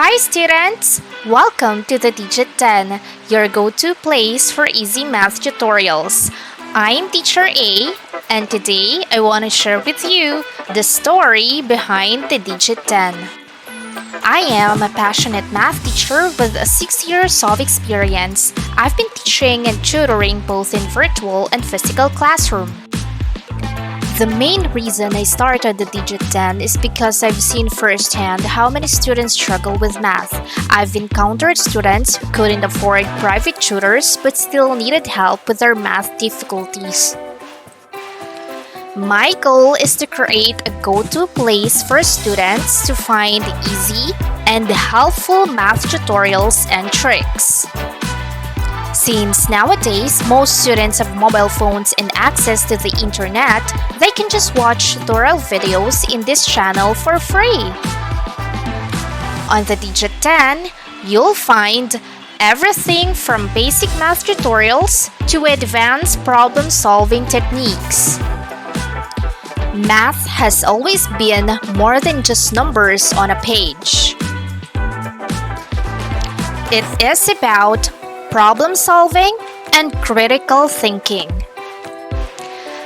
Hi students! Welcome to the Digit 10, your go-to place for easy math tutorials. I'm Teacher A, and today I want to share with you the story behind the Digit 10. I am a passionate math teacher with 6 years of experience. I've been teaching and tutoring both in virtual and physical classroom. The main reason I started the Digit 10 is because I've seen firsthand how many students struggle with math. I've encountered students who couldn't afford private tutors but still needed help with their math difficulties. My goal is to create a go-to place for students to find easy and helpful math tutorials and tricks. Since nowadays most students have mobile phones and access to the internet, they can just watch tutorial videos in this channel for free. On the Digit 10, you'll find everything from basic math tutorials to advanced problem-solving techniques. Math has always been more than just numbers on a page. It is about problem solving and critical thinking.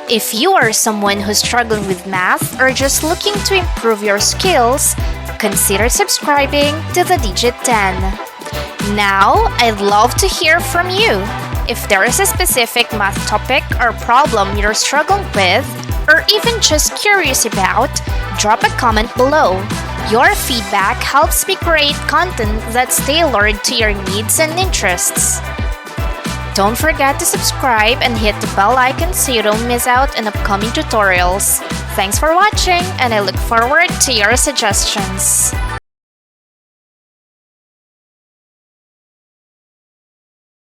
If you are someone who's struggling with math or just looking to improve your skills, consider subscribing to the Digit 10. Now, I'd love to hear from you. If there is a specific math topic or problem you're struggling with, or even just curious about, drop a comment below. Your feedback helps me create content that's tailored to your needs and interests. Don't forget to subscribe and hit the bell icon so you don't miss out on upcoming tutorials. Thanks for watching, and I look forward to your suggestions.